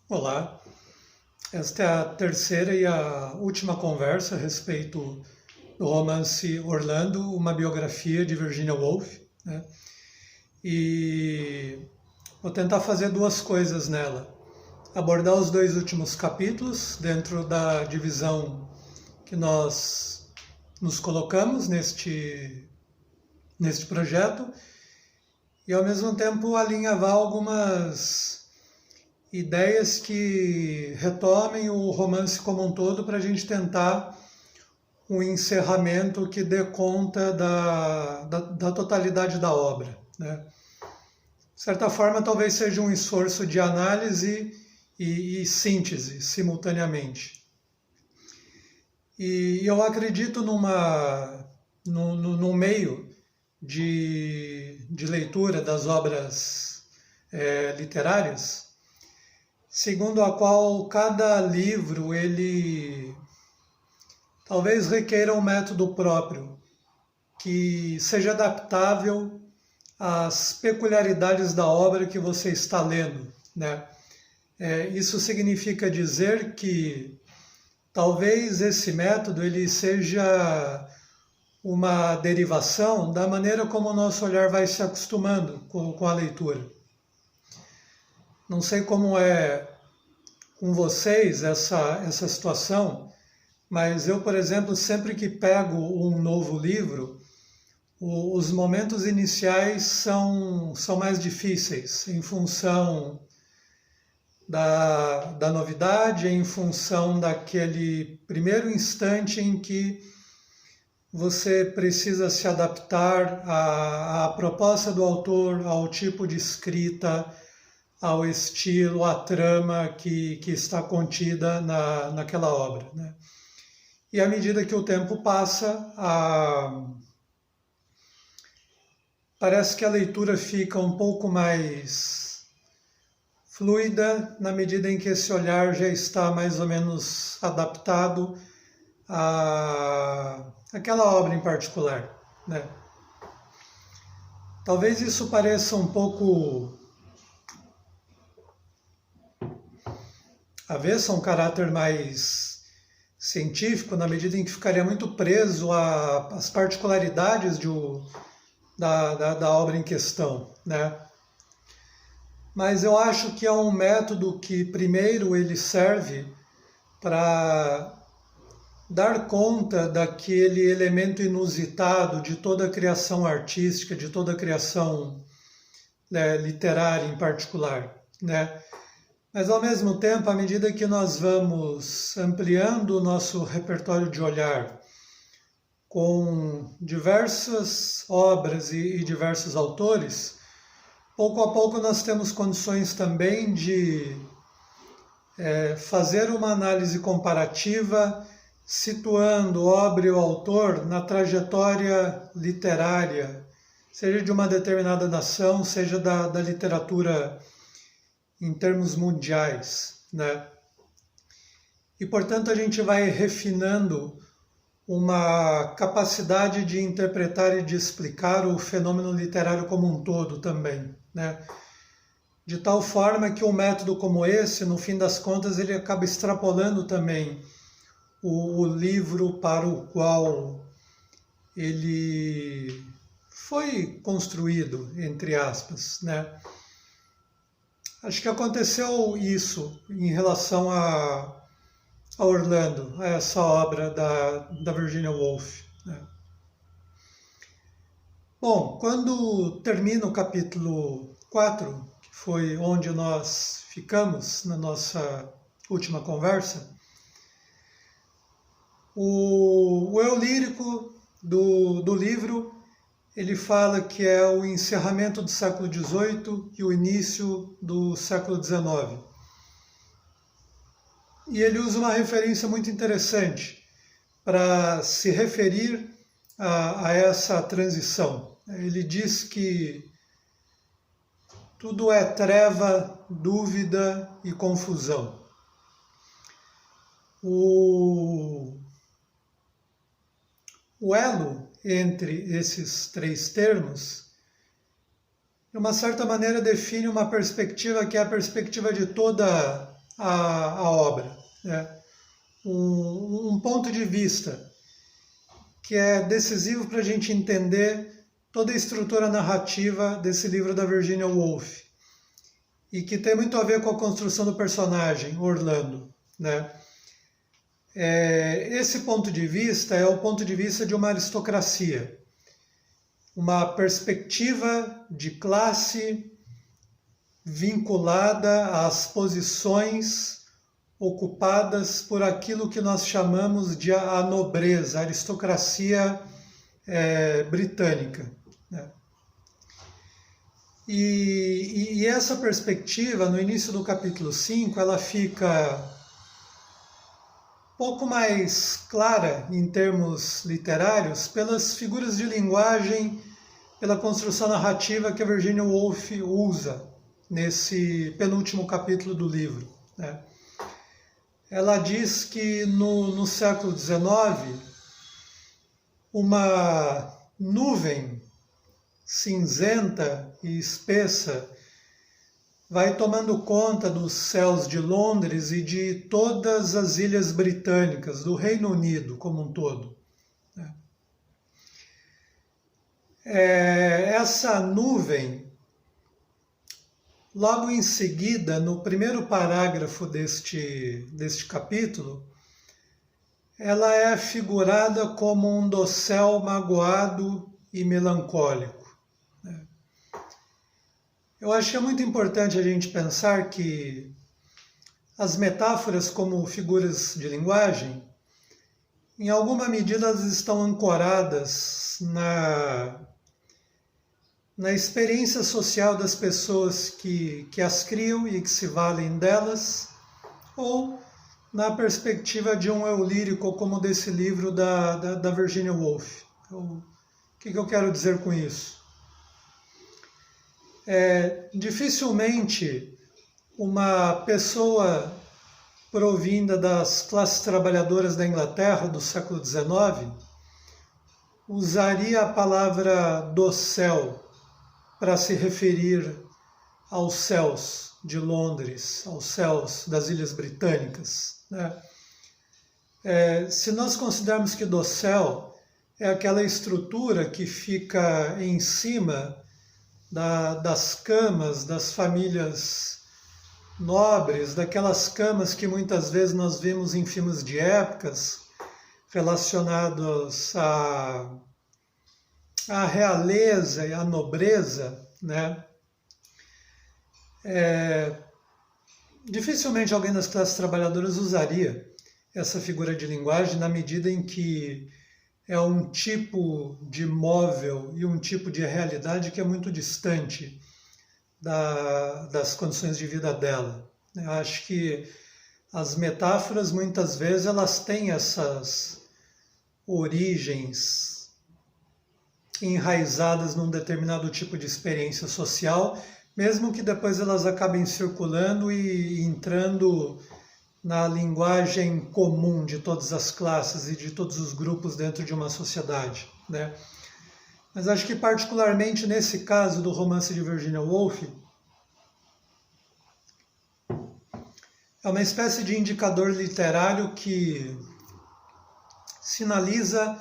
Olá, esta é a terceira e a última conversa a respeito do romance Orlando, uma biografia de Virginia Woolf, né? E vou tentar fazer duas coisas nela. Abordar os dois últimos capítulos dentro da divisão que nós nos colocamos neste projeto e ao mesmo tempo alinhavar algumas ideias que retomem o romance como um todo para a gente tentar um encerramento que dê conta da totalidade da obra, né? De certa forma, talvez seja um esforço de análise e síntese simultaneamente. E eu acredito num meio de leitura das obras literárias, segundo a qual cada livro ele talvez requeira um método próprio que seja adaptável às peculiaridades da obra que você está lendo, né? Isso significa dizer que talvez esse método ele seja uma derivação da maneira como o nosso olhar vai se acostumando com a leitura. Não sei como é com vocês essa situação, mas eu, por exemplo, sempre que pego um novo livro, os momentos iniciais são mais difíceis, em função da novidade, em função daquele primeiro instante em que você precisa se adaptar à proposta do autor, ao tipo de escrita, ao estilo, à trama que está contida naquela obra, né? E à medida que o tempo passa, parece que a leitura fica um pouco mais fluida, na medida em que esse olhar já está mais ou menos adaptado àquela obra em particular, né? Talvez isso pareça um pouco avesso a um caráter mais científico, na medida em que ficaria muito preso às particularidades da obra em questão, né? Mas eu acho que é um método que primeiro ele serve para dar conta daquele elemento inusitado de toda a criação artística, de toda a criação literária em particular, né? Mas, ao mesmo tempo, à medida que nós vamos ampliando o nosso repertório de olhar com diversas obras e diversos autores, pouco a pouco nós temos condições também de fazer uma análise comparativa, situando obra e o autor na trajetória literária, seja de uma determinada nação, seja da literatura em termos mundiais, né? E, portanto, a gente vai refinando uma capacidade de interpretar e de explicar o fenômeno literário como um todo também, né? De tal forma que um método como esse, no fim das contas, ele acaba extrapolando também o livro para o qual ele foi construído, entre aspas, né? Acho que aconteceu isso em relação a Orlando, a essa obra da Virginia Woolf, né? Bom, quando termina o capítulo 4, que foi onde nós ficamos na nossa última conversa, o eu lírico do livro ele fala que é o encerramento do século XVIII e o início do século XIX. E ele usa uma referência muito interessante para se referir a essa transição. Ele diz que tudo é treva, dúvida e confusão. O elo entre esses três termos, de uma certa maneira, define uma perspectiva que é a perspectiva de toda a obra, né? Um ponto de vista que é decisivo para a gente entender toda a estrutura narrativa desse livro da Virginia Woolf e que tem muito a ver com a construção do personagem, Orlando, né? Esse ponto de vista é o ponto de vista de uma aristocracia, uma perspectiva de classe vinculada às posições ocupadas por aquilo que nós chamamos de a nobreza, a aristocracia britânica, né? E essa perspectiva, no início do capítulo 5, ela fica pouco mais clara em termos literários pelas figuras de linguagem, pela construção narrativa que a Virginia Woolf usa nesse penúltimo capítulo do livro, né? Ela diz que no século XIX, uma nuvem cinzenta e espessa vai tomando conta dos céus de Londres e de todas as ilhas britânicas, do Reino Unido como um todo. Essa nuvem, logo em seguida, no primeiro parágrafo deste capítulo, ela é figurada como um dossel magoado e melancólico. Eu acho que é muito importante a gente pensar que as metáforas como figuras de linguagem, em alguma medida, elas estão ancoradas na experiência social das pessoas que as criam e que se valem delas, ou na perspectiva de um eu lírico como desse livro da Virginia Woolf. O que eu quero dizer com isso? Dificilmente uma pessoa provinda das classes trabalhadoras da Inglaterra do século XIX usaria a palavra dossel para se referir aos céus de Londres, aos céus das Ilhas Britânicas, né? Se nós considerarmos que dossel é aquela estrutura que fica em cima das camas das famílias nobres, daquelas camas que muitas vezes nós vemos em filmes de épocas relacionados à realeza e à nobreza, né? Dificilmente alguém das classes trabalhadoras usaria essa figura de linguagem na medida em que é um tipo de móvel e um tipo de realidade que é muito distante das condições de vida dela. Eu acho que as metáforas, muitas vezes, elas têm essas origens enraizadas num determinado tipo de experiência social, mesmo que depois elas acabem circulando e entrando na linguagem comum de todas as classes e de todos os grupos dentro de uma sociedade, né? Mas acho que particularmente nesse caso do romance de Virginia Woolf, é uma espécie de indicador literário que sinaliza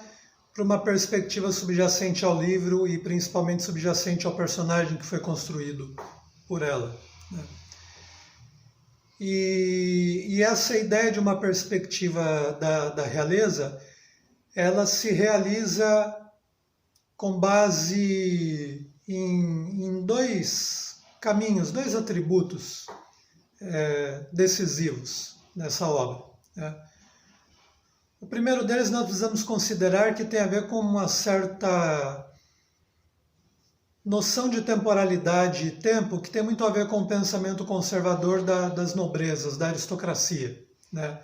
para uma perspectiva subjacente ao livro e principalmente subjacente ao personagem que foi construído por ela, né? E essa ideia de uma perspectiva da realeza, ela se realiza com base em dois caminhos, dois atributos decisivos nessa obra, né? O primeiro deles nós precisamos considerar que tem a ver com uma certa noção de temporalidade e tempo que tem muito a ver com o pensamento conservador das nobrezas, da aristocracia, né?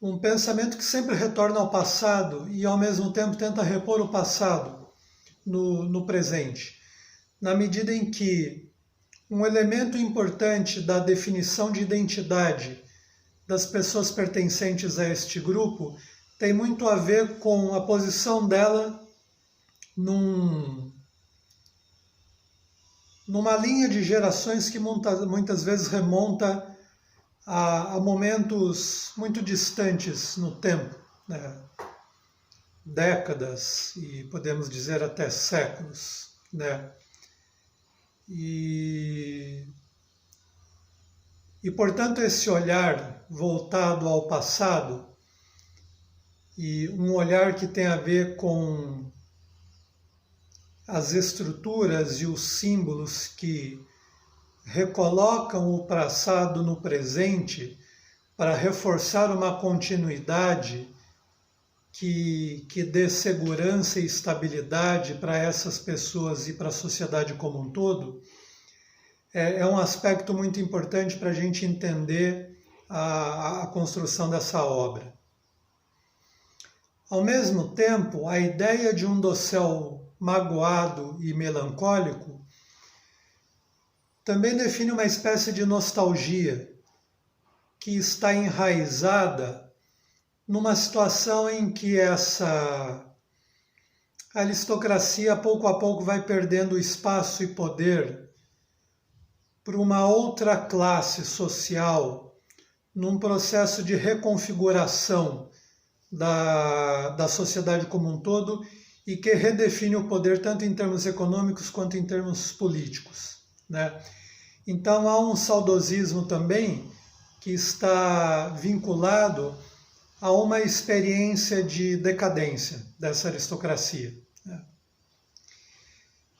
Um pensamento que sempre retorna ao passado e ao mesmo tempo tenta repor o passado no presente, na medida em que um elemento importante da definição de identidade das pessoas pertencentes a este grupo tem muito a ver com a posição dela numa linha de gerações que muitas vezes remonta a momentos muito distantes no tempo, né? Décadas e podemos dizer até séculos, né? E portanto, esse olhar voltado ao passado e um olhar que tem a ver com as estruturas e os símbolos que recolocam o passado no presente para reforçar uma continuidade que dê segurança e estabilidade para essas pessoas e para a sociedade como um todo, é um aspecto muito importante para a gente entender a construção dessa obra. Ao mesmo tempo, a ideia de um dossel magoado e melancólico também define uma espécie de nostalgia que está enraizada numa situação em que essa aristocracia pouco a pouco vai perdendo espaço e poder para uma outra classe social, num processo de reconfiguração da sociedade como um todo e que redefine o poder tanto em termos econômicos quanto em termos políticos, né? Então há um saudosismo também que está vinculado a uma experiência de decadência dessa aristocracia.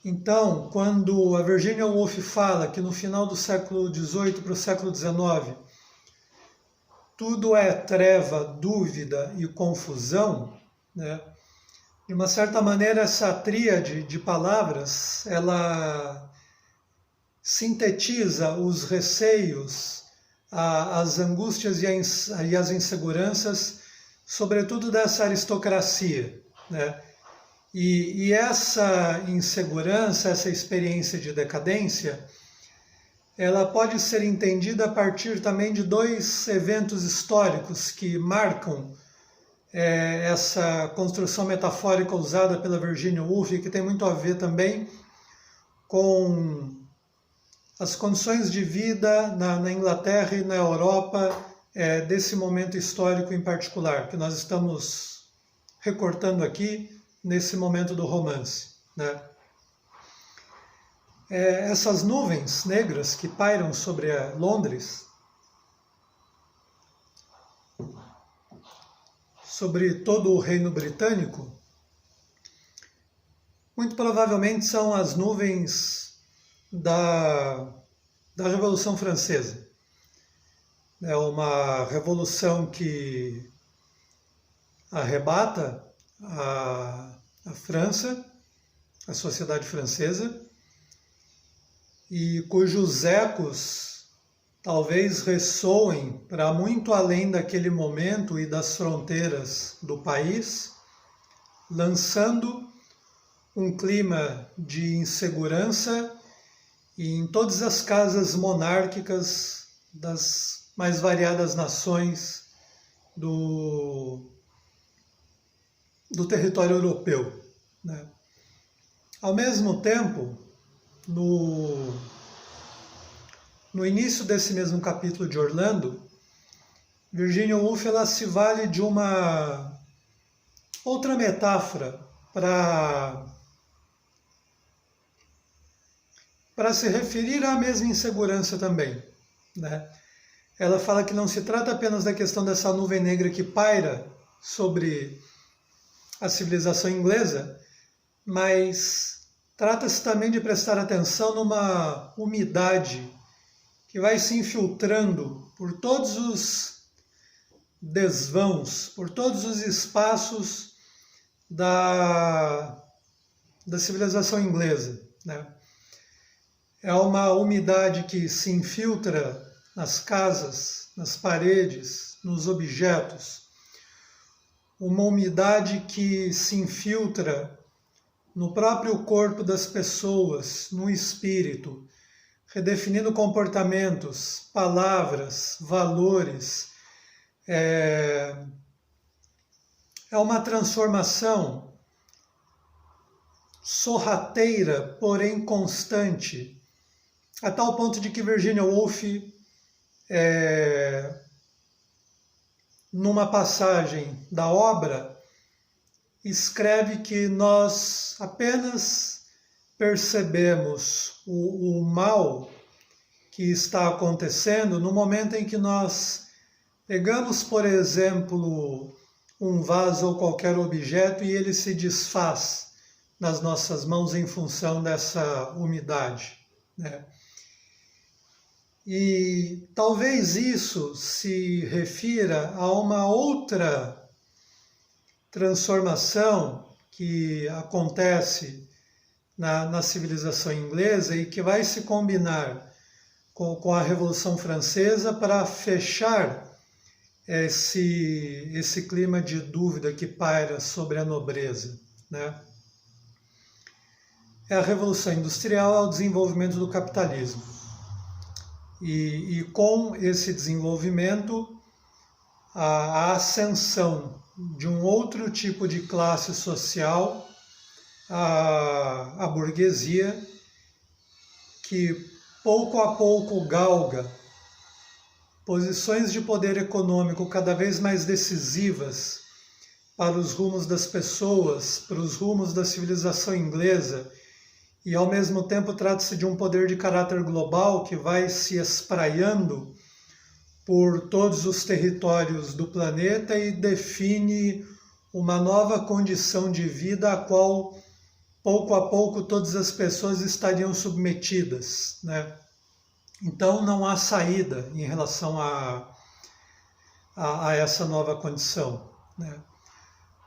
Então, quando a Virginia Woolf fala que no final do século XVIII para o século XIX tudo é treva, dúvida e confusão, né? De uma certa maneira essa tríade de palavras, ela sintetiza os receios, as angústias e as inseguranças, sobretudo dessa aristocracia, né? E essa insegurança, essa experiência de decadência, ela pode ser entendida a partir também de dois eventos históricos que marcam essa construção metafórica usada pela Virginia Woolf, que tem muito a ver também com as condições de vida na Inglaterra e na Europa desse momento histórico em particular, que nós estamos recortando aqui nesse momento do romance, né? Essas nuvens negras que pairam sobre Londres, sobre todo o reino britânico, muito provavelmente são as nuvens da Revolução Francesa. É uma revolução que arrebata a França, a sociedade francesa, e cujos ecos talvez ressoem para muito além daquele momento e das fronteiras do país, lançando um clima de insegurança e em todas as casas monárquicas das mais variadas nações do território europeu, né? Ao mesmo tempo, no início desse mesmo capítulo de Orlando, Virginia Woolf ela se vale de uma outra metáfora para se referir à mesma insegurança também, né? Ela fala que não se trata apenas da questão dessa nuvem negra que paira sobre a civilização inglesa, mas trata-se também de prestar atenção numa umidade que vai se infiltrando por todos os desvãos, por todos os espaços da civilização inglesa, né? É uma umidade que se infiltra nas casas, nas paredes, nos objetos. Uma umidade que se infiltra no próprio corpo das pessoas, no espírito, redefinindo comportamentos, palavras, valores. É uma transformação sorrateira, porém constante, a tal ponto de que Virginia Woolf numa passagem da obra, escreve que nós apenas percebemos o mal que está acontecendo no momento em que nós pegamos, por exemplo, um vaso ou qualquer objeto e ele se desfaz nas nossas mãos em função dessa umidade, né? E talvez isso se refira a uma outra transformação que acontece na civilização inglesa e que vai se combinar com a Revolução Francesa para fechar esse clima de dúvida que paira sobre a nobreza, né? É a Revolução Industrial ao desenvolvimento do capitalismo. E com esse desenvolvimento, a ascensão de um outro tipo de classe social, a burguesia, que pouco a pouco galga posições de poder econômico cada vez mais decisivas para os rumos das pessoas, para os rumos da civilização inglesa, e ao mesmo tempo trata-se de um poder de caráter global que vai se espraiando por todos os territórios do planeta e define uma nova condição de vida a qual, pouco a pouco, todas as pessoas estariam submetidas, né? Então não há saída em relação a essa nova condição, né?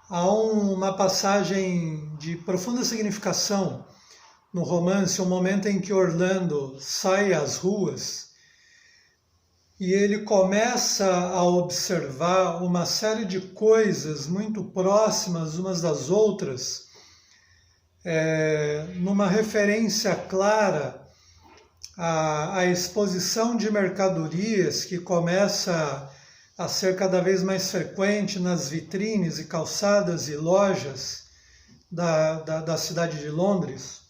Há uma passagem de profunda significação no romance, o momento em que Orlando sai às ruas e ele começa a observar uma série de coisas muito próximas umas das outras, numa referência clara à exposição de mercadorias que começa a ser cada vez mais frequente nas vitrines e calçadas e lojas da cidade de Londres.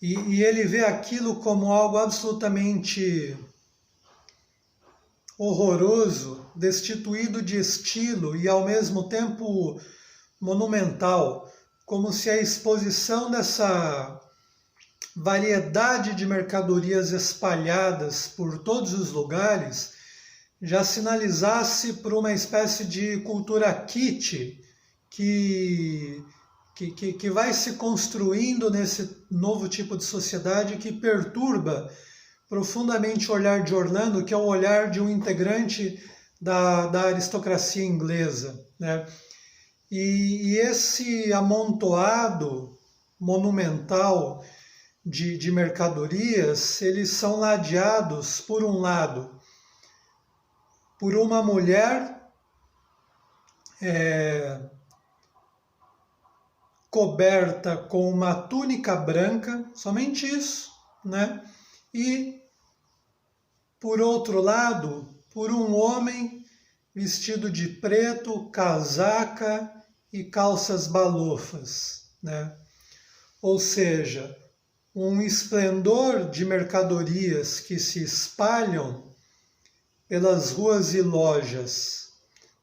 E ele vê aquilo como algo absolutamente horroroso, destituído de estilo e ao mesmo tempo monumental, como se a exposição dessa variedade de mercadorias espalhadas por todos os lugares já sinalizasse por uma espécie de cultura kitsch que vai se construindo nesse novo tipo de sociedade que perturba profundamente o olhar de Orlando, que é o olhar de um integrante da aristocracia inglesa, né? E esse amontoado monumental de mercadorias, eles são ladeados, por um lado, por uma mulher coberta com uma túnica branca, somente isso, né? E, por outro lado, por um homem vestido de preto, casaca e calças balofas, né? Ou seja, um esplendor de mercadorias que se espalham pelas ruas e lojas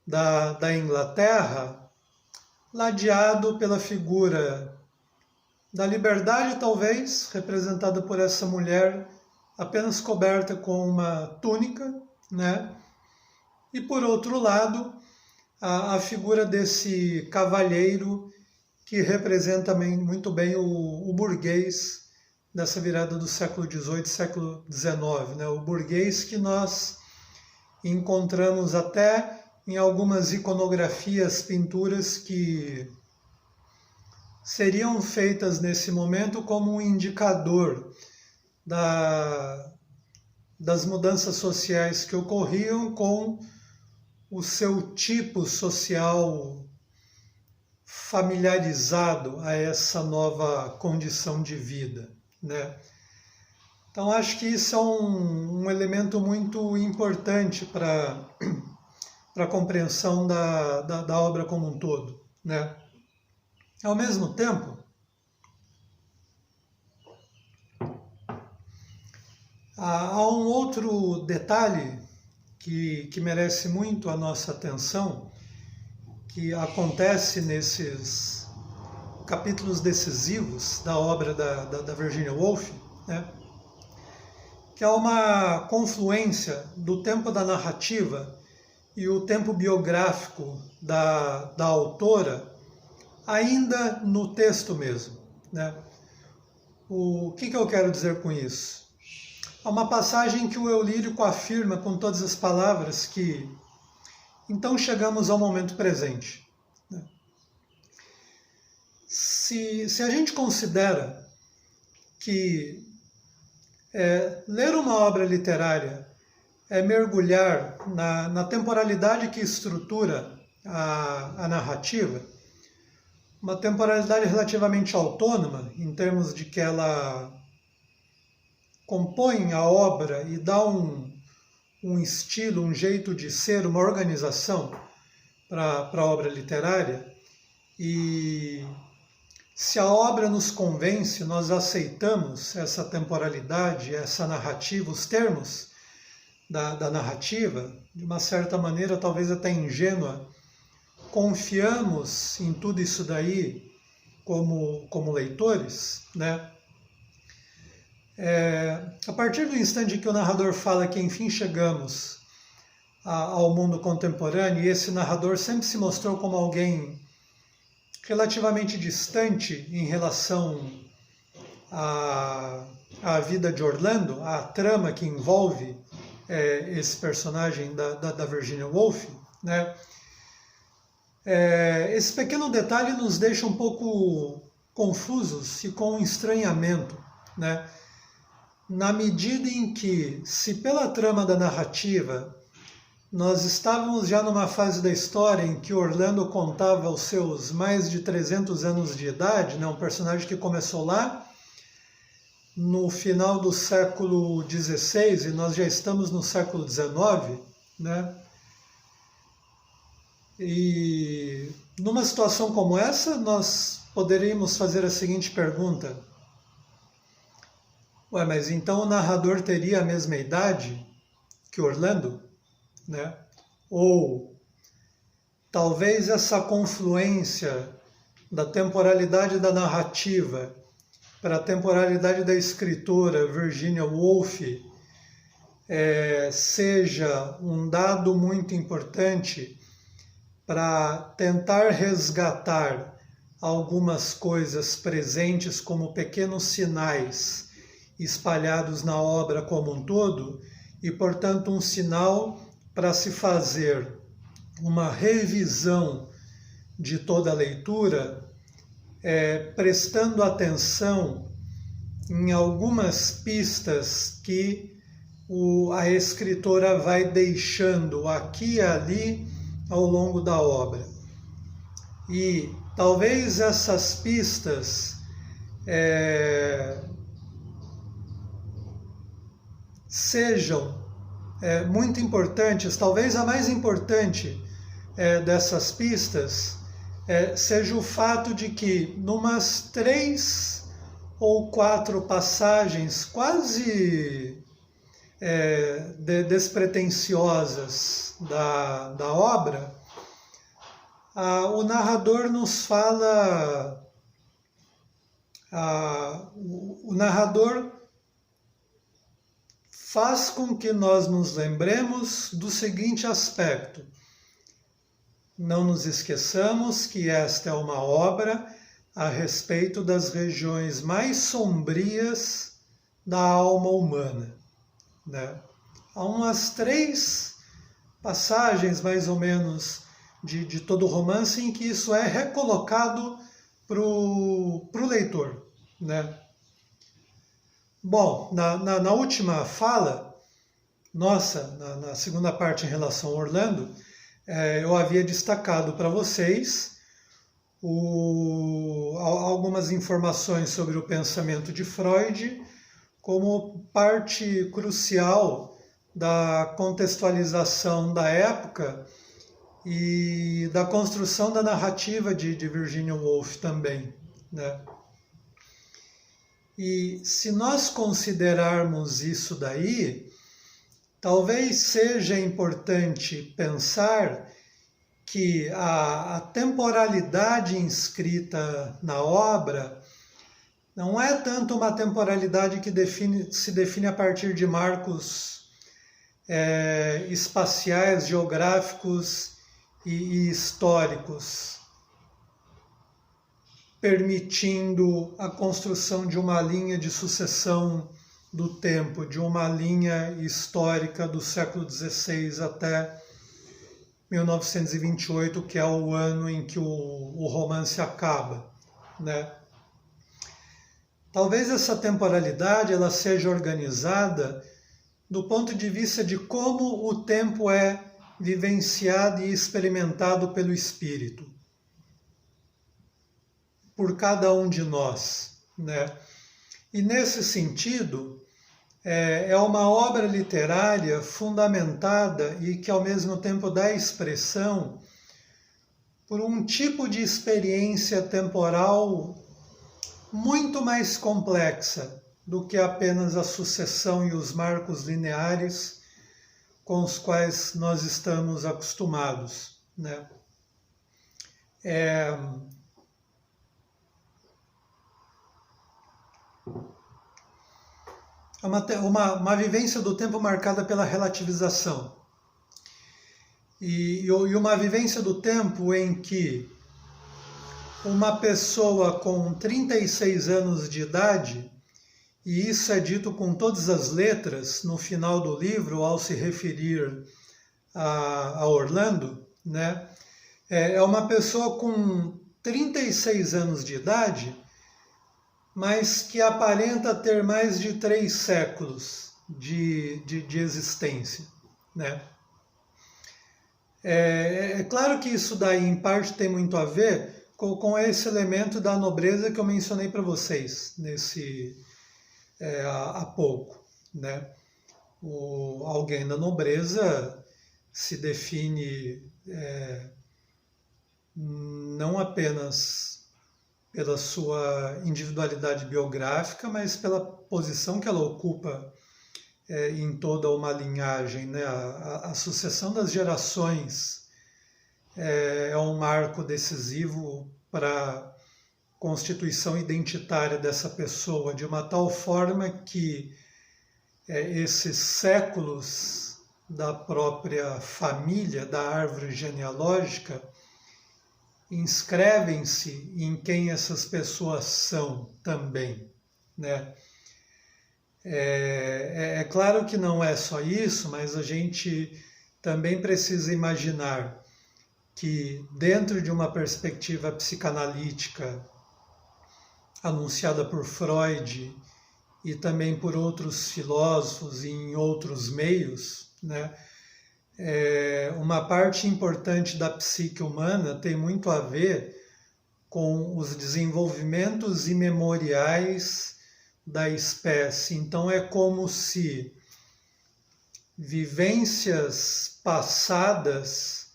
da Inglaterra, ladeado pela figura da liberdade, talvez, representada por essa mulher apenas coberta com uma túnica, né? E por outro lado, a figura desse cavalheiro que representa muito bem o burguês dessa virada do século XVIII, século XIX, né? O burguês que nós encontramos até em algumas iconografias, pinturas que seriam feitas nesse momento como um indicador das mudanças sociais que ocorriam com o seu tipo social familiarizado a essa nova condição de vida, né? Então acho que isso é um elemento muito importante para a compreensão da obra como um todo, né? Ao mesmo tempo, há um outro detalhe que merece muito a nossa atenção, que acontece nesses capítulos decisivos da obra da Virginia Woolf, né? Que é uma confluência do tempo da narrativa e o tempo biográfico da autora, ainda no texto mesmo, né? O que eu quero dizer com isso? Há uma passagem que o eu lírico afirma com todas as palavras que então chegamos ao momento presente. Né? Se a gente considera que ler uma obra literária é mergulhar na temporalidade que estrutura a narrativa, uma temporalidade relativamente autônoma, em termos de que ela compõe a obra e dá um estilo, um jeito de ser, uma organização para a obra literária. E se a obra nos convence, nós aceitamos essa temporalidade, essa narrativa, os termos da narrativa, de uma certa maneira, talvez até ingênua, confiamos em tudo isso daí como leitores, né? A partir do instante em que o narrador fala que enfim chegamos ao mundo contemporâneo, e esse narrador sempre se mostrou como alguém relativamente distante em relação à vida de Orlando, à trama que envolve esse personagem da Virginia Woolf, né? Esse pequeno detalhe nos deixa um pouco confusos e com estranhamento, né? Na medida em que, se pela trama da narrativa, nós estávamos já numa fase da história em que Orlando contava os seus mais de 300 anos de idade, né? Um personagem que começou lá no final do século XVI e nós já estamos no século XIX, né? E numa situação como essa, nós poderíamos fazer a seguinte pergunta: ué, mas então o narrador teria a mesma idade que Orlando, né? Ou talvez essa confluência da temporalidade da narrativa para a temporalidade da escritora Virginia Woolf seja um dado muito importante para tentar resgatar algumas coisas presentes como pequenos sinais espalhados na obra como um todo, e, portanto, um sinal para se fazer uma revisão de toda a leitura, prestando atenção em algumas pistas que a escritora vai deixando aqui e ali ao longo da obra. E talvez essas pistas sejam muito importantes. Talvez a mais importante dessas pistas seja o fato de que, numas 3 ou 4 passagens quase despretensiosas da obra, o narrador nos fala, o narrador faz com que nós nos lembremos do seguinte aspecto: não nos esqueçamos que esta é uma obra a respeito das regiões mais sombrias da alma humana, né? Há umas 3 passagens, mais ou menos, de todo o romance em que isso é recolocado para o leitor, né? Bom, na última fala nossa, na segunda parte em relação a Orlando, eu havia destacado para vocês algumas informações sobre o pensamento de Freud como parte crucial da contextualização da época e da construção da narrativa de Virginia Woolf também, né? E se nós considerarmos isso daí, talvez seja importante pensar que a temporalidade inscrita na obra não é tanto uma temporalidade que se define a partir de marcos espaciais, geográficos e históricos, permitindo a construção de uma linha de sucessão do tempo, de uma linha histórica do século XVI até 1928, que é o ano em que o romance acaba, né? Talvez essa temporalidade ela seja organizada do ponto de vista de como o tempo é vivenciado e experimentado pelo espírito, por cada um de nós, né? E nesse sentido, é uma obra literária fundamentada e que ao mesmo tempo dá expressão por um tipo de experiência temporal muito mais complexa do que apenas a sucessão e os marcos lineares com os quais nós estamos acostumados, né? Uma vivência do tempo marcada pela relativização. E uma vivência do tempo em que uma pessoa com 36 anos de idade, e isso é dito com todas as letras no final do livro, ao se referir a Orlando, né? É uma pessoa com 36 anos de idade, mas que aparenta ter mais de 3 séculos de existência, né? É claro que isso daí, em parte, tem muito a ver com esse elemento da nobreza que eu mencionei para vocês há pouco, né? Alguém da nobreza se define não apenas pela sua individualidade biográfica, mas pela posição que ela ocupa em toda uma linhagem, né? A sucessão das gerações é um marco decisivo para a constituição identitária dessa pessoa, de uma tal forma que esses séculos da própria família, da árvore genealógica, inscrevem-se em quem essas pessoas são também, né? É claro que não é só isso, mas a gente também precisa imaginar que, dentro de uma perspectiva psicanalítica anunciada por Freud e também por outros filósofos e em outros meios, né, uma parte importante da psique humana tem muito a ver com os desenvolvimentos imemoriais da espécie. Então é como se vivências passadas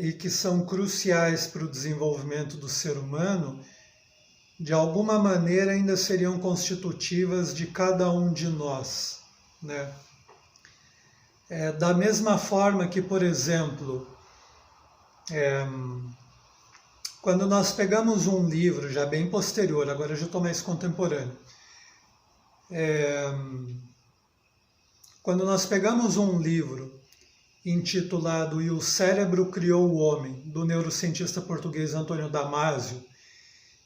e que são cruciais para o desenvolvimento do ser humano, de alguma maneira ainda seriam constitutivas de cada um de nós, né? Da mesma forma que, por exemplo, quando nós pegamos um livro já bem posterior, agora eu já estou mais contemporâneo, quando nós pegamos um livro intitulado E o Cérebro Criou o Homem, do neurocientista português Antônio Damasio,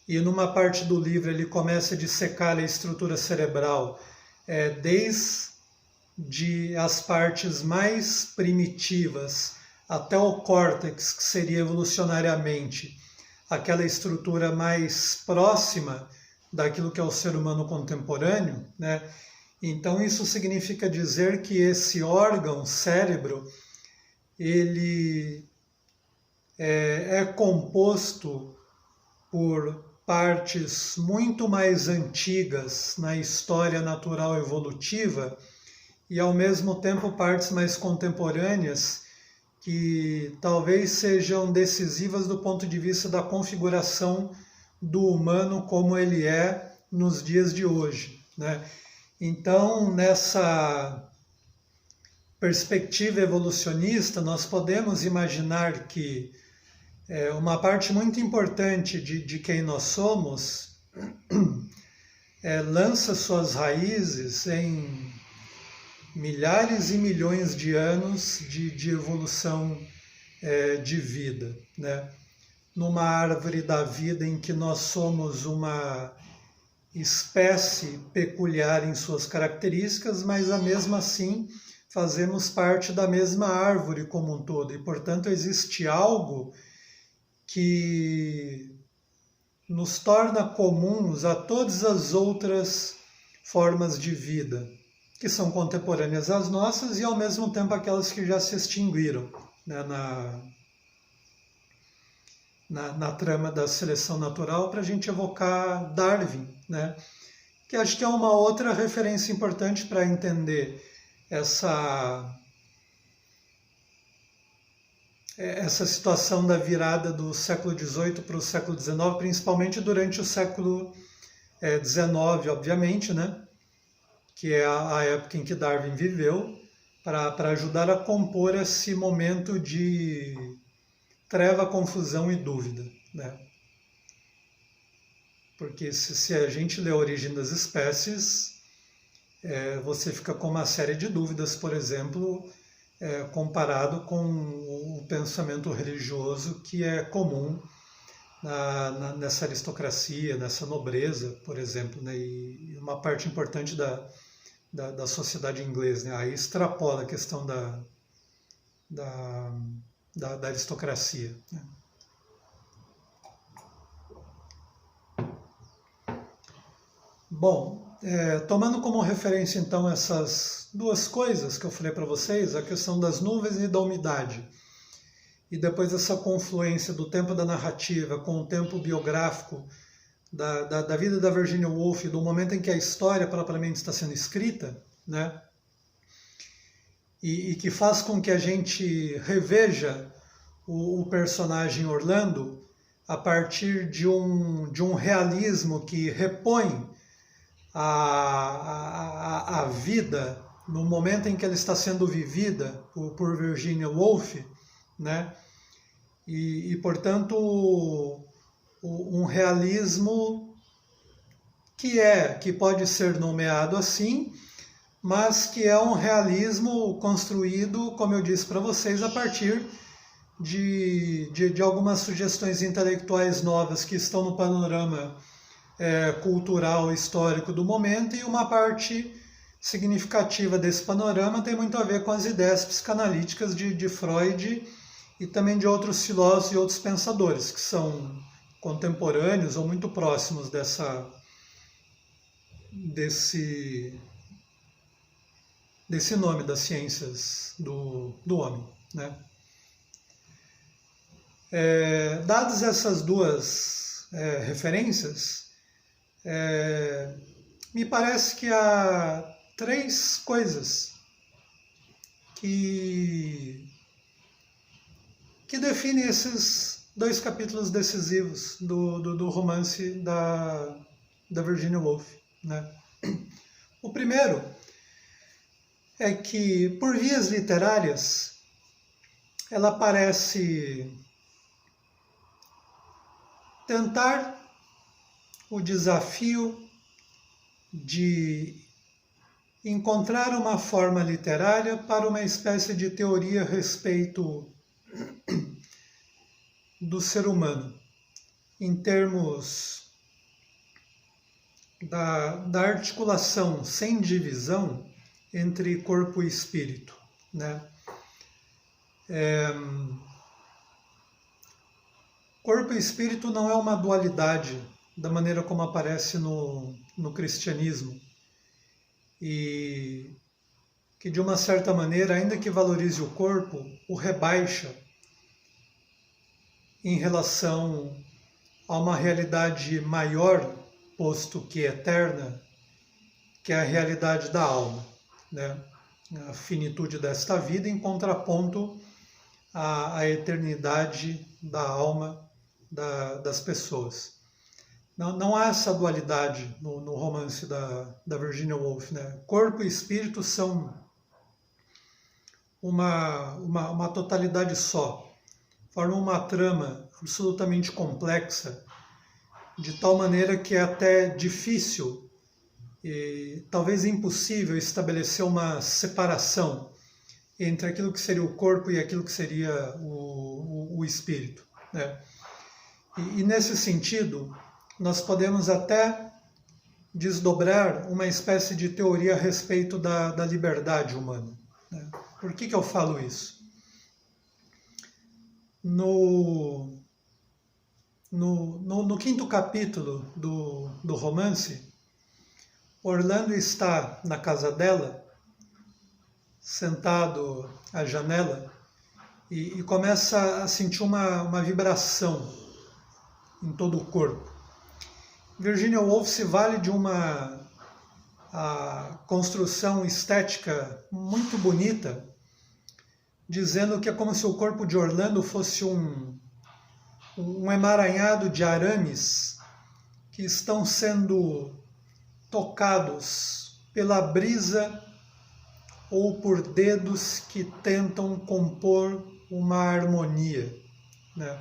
e numa parte do livro ele começa a dissecar a estrutura cerebral desde as partes mais primitivas até o córtex, que seria evolucionariamente aquela estrutura mais próxima daquilo que é o ser humano contemporâneo, né? Então isso significa dizer que esse órgão, cérebro, ele é composto por partes muito mais antigas na história natural evolutiva e, ao mesmo tempo, partes mais contemporâneas que talvez sejam decisivas do ponto de vista da configuração do humano como ele é nos dias de hoje, né? Então, nessa perspectiva evolucionista, nós podemos imaginar que uma parte muito importante de quem nós somos lança suas raízes em milhares e milhões de anos de evolução de vida, né? Numa árvore da vida em que nós somos uma espécie peculiar em suas características, mas mesmo assim fazemos parte da mesma árvore como um todo, e portanto existe algo que nos torna comuns a todas as outras formas de vida, que são contemporâneas às nossas e ao mesmo tempo aquelas que já se extinguiram, né, na trama da seleção natural, para a gente evocar Darwin, né? Que acho que é uma outra referência importante para entender essa situação da virada do século XVIII para o século XIX, principalmente durante o século XIX, obviamente, né? Que é a época em que Darwin viveu, para ajudar a compor esse momento de treva, confusão e dúvida, né? Porque se a gente lê a origem das espécies, você fica com uma série de dúvidas, por exemplo, comparado com o pensamento religioso que é comum nessa aristocracia, nessa nobreza, por exemplo, né? E uma parte importante da sociedade inglesa, né? Aí extrapola a questão da aristocracia, né? Bom, tomando como referência então essas duas coisas que eu falei para vocês, a questão das nuvens e da umidade, e depois essa confluência do tempo da narrativa com o tempo biográfico da vida da Virginia Woolf, do momento em que a história propriamente está sendo escrita, né? E que faz com que a gente reveja o personagem Orlando a partir de um realismo que repõe a vida no momento em que ela está sendo vivida por Virginia Woolf, né? E portanto, um realismo que pode ser nomeado assim, mas que é um realismo construído, como eu disse para vocês, a partir de algumas sugestões intelectuais novas que estão no panorama cultural histórico do momento, e uma parte significativa desse panorama tem muito a ver com as ideias psicanalíticas de Freud e também de outros filósofos e outros pensadores que são contemporâneos ou muito próximos desse nome das ciências do homem, né? Dadas essas duas referências, me parece que há três coisas que definem esses dois capítulos decisivos do romance da Virginia Woolf, né? O primeiro é que, por vias literárias, ela parece tentar o desafio de encontrar uma forma literária para uma espécie de teoria a respeito do ser humano, em termos da articulação sem divisão entre corpo e espírito, né? Corpo e espírito não é uma dualidade da maneira como aparece no cristianismo, e que de uma certa maneira, ainda que valorize o corpo, o rebaixa em relação a uma realidade maior, posto que eterna, que é a realidade da alma, né? A finitude desta vida em contraponto à eternidade da alma das pessoas. Não há essa dualidade no romance da Virginia Woolf, né? Corpo e espírito são uma totalidade só, formam uma trama absolutamente complexa, de tal maneira que é até difícil e talvez impossível estabelecer uma separação entre aquilo que seria o corpo e aquilo que seria o espírito, né? E nesse sentido, nós podemos até desdobrar uma espécie de teoria a respeito da liberdade humana, né? Por que eu falo isso? No quinto capítulo do romance, Orlando está na casa dela, sentado à janela, e começa a sentir uma vibração em todo o corpo. Virginia Woolf se vale de uma construção estética muito bonita, dizendo que é como se o corpo de Orlando fosse um emaranhado de arames que estão sendo tocados pela brisa ou por dedos que tentam compor uma harmonia, né?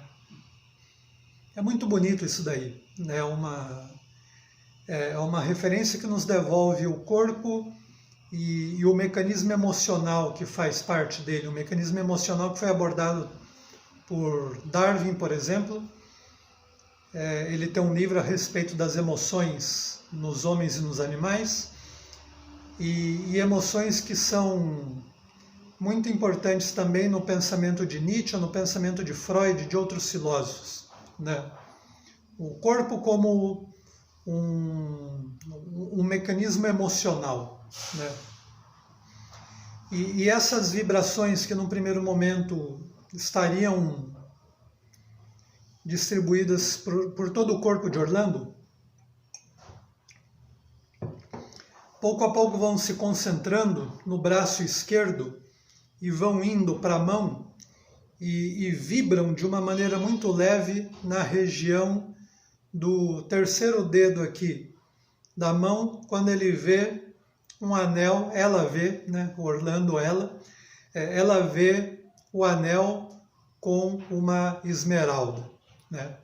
É muito bonito isso daí, né? É uma referência que nos devolve o corpo e o mecanismo emocional que faz parte dele, o mecanismo emocional que foi abordado por Darwin, por exemplo. Ele tem um livro a respeito das emoções nos homens e nos animais, e emoções que são muito importantes também no pensamento de Nietzsche, no pensamento de Freud e de outros filósofos, né? O corpo como um mecanismo emocional, né? E essas vibrações que num primeiro momento estariam distribuídas por todo o corpo de Orlando, pouco a pouco vão se concentrando no braço esquerdo e vão indo para a mão e vibram de uma maneira muito leve na região do terceiro dedo aqui da mão, quando ele vê um anel, ela vê, né, Orlando, ela vê o anel com uma esmeralda, né?